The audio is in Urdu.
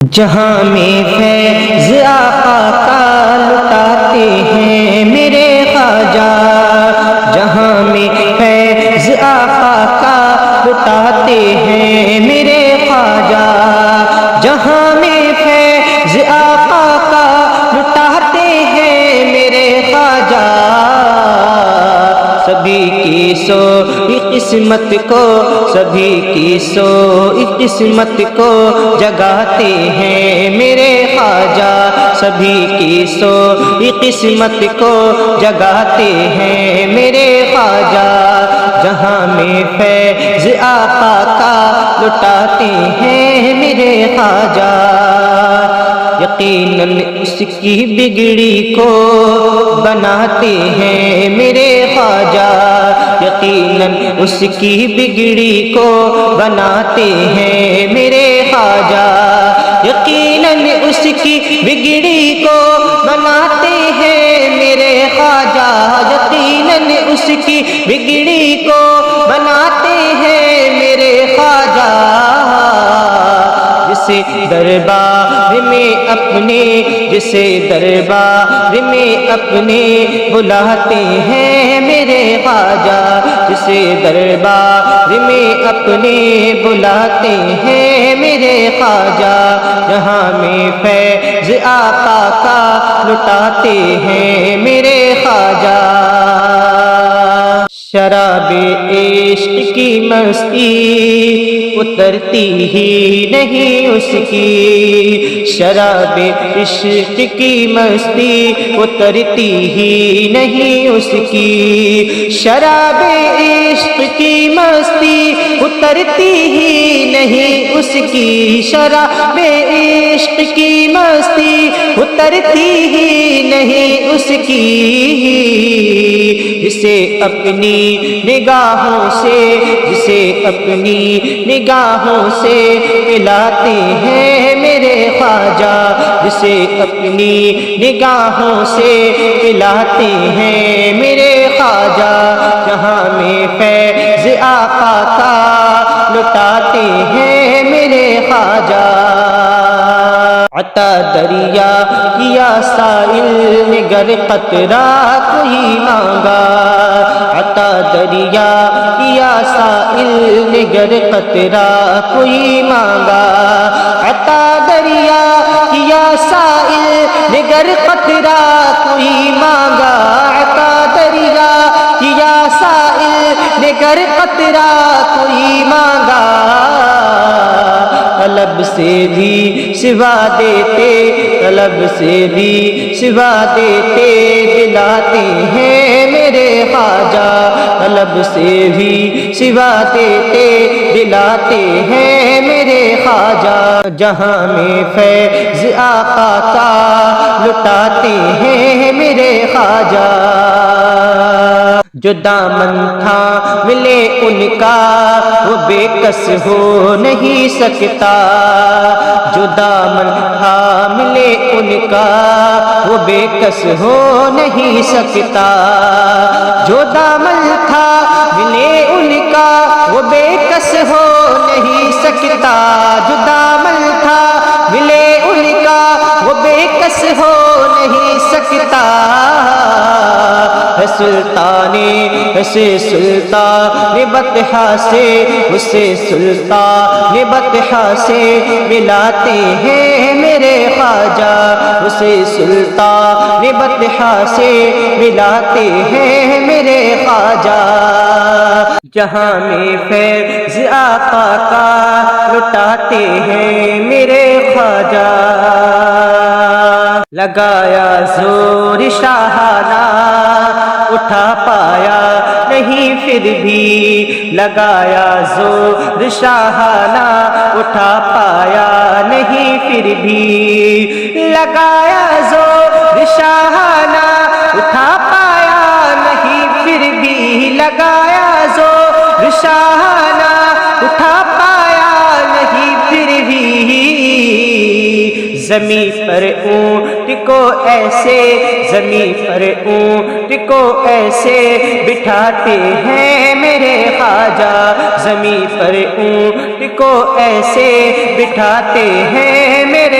جہاں میں فیض آقا کا لٹاتے ہیں میرے خواجہ، جہاں میں فیض آقا کا لٹاتے ہیں میرے خواجہ، جہاں میں فیض آقا کا لٹاتے ہیں میرے خواجہ، سبھی کی سوئی قسمت کو، سبھی کی سوئی قسمت کو جگاتے ہیں میرے خواجہ، سبھی کی سوئی قسمت کو جگاتے ہیں میرے خواجہ، جہاں میں فیض آقا کا لٹاتے ہیں میرے خواجہ، یقیناً اس کی بگڑی کو بناتے ہیں میرے خواجہ، یقیناً اس کی بگڑی کو بناتے ہیں میرے خواجہ، یقیناً اس کی بگڑی کو بناتے ہیں میرے خواجہ، یقیناً اس کی بگڑی کو بناتے ہیں میرے خواجہ، جسے دربار میں اپنے، جسے دربار میں اپنے بلاتے ہیں میرے خواجہ، جسے دربار میں اپنے بلاتے ہیں میرے خواجہ، جہاں میں فیض آقا کا لٹاتے ہیں میرے خواجہ، شراب عشق کی مستی اترتی ہی نہیں اس کی، شراب عشق کی مستی اترتی ہی نہیں اس کی، شراب عشق کی مستی اترتی ہی نہیں اس کی، شراب عشق کی مستی اترتی ہی نہیں اس کی، جسے اپنی نگاہوں سے، جسے اپنی نگاہوں سے پلاتے ہیں میرے خواجہ، جسے اپنی نگاہوں سے پلاتے ہیں میرے خواجہ، جہاں میں فیض آقا کا لٹاتے ہیں میرے خواجہ، عطا دریا کیا سائل نے گر قطرہ کوئی مانگا، عطا دریا کیا سائل نے گر قطرہ کوئی مانگا، عطا دریا کیا سائل نے گر قطرہ کوئی مانگا، عطا دریا کیا سائل نے گر قطرہ کوئی مانگا، طلب سے بھی سوا دیتے، طلب سے بھی سوا دیتے دلاتے ہیں میرے خواجہ، طلب سے بھی سوا دیتے دلاتے ہیں میرے خواجہ، جہاں میں فیض آقا کا لٹاتے ہیں میرے خواجہ، جو دامن تھا ملے ان کا وہ بے کس ہو نہیں سکتا، جو دامن تھا ملے ان کا وہ بے کس ہو نہیں سکتا، جو دامن تھا ملے ان کا وہ بے کس ہو نہیں سکتا، جو دامن تھا ملے ان کا وہ بے کس ہو نہیں سکتا، سلطان اسے سلطان بطحہ سے، اسے سلطان بطحہ سے ملاتے ہیں میرے خواجہ، اسے سلطان بطحہ سے ملاتے ہیں میرے خواجہ، جہاں میں فیض آقا کا لٹاتے ہیں میرے خواجہ، لگایا زور شاہانہ اٹھا پایا نہیں پھر بھی، لگایا زور شاہانہ اٹھا پایا نہیں پھر بھی، لگایا زور شاہانہ اٹھا پایا نہیں پھر بھی، لگایا زور شاہانہ اٹھا پایا نہیں پھر بھی، زمین پر اونٹ کو ایسے، زمین پر اونٹ کو ایسے بٹھاتے ہیں میرے خواجہ، زمین پر اونٹ کو ایسے بٹھاتے ہیں میرے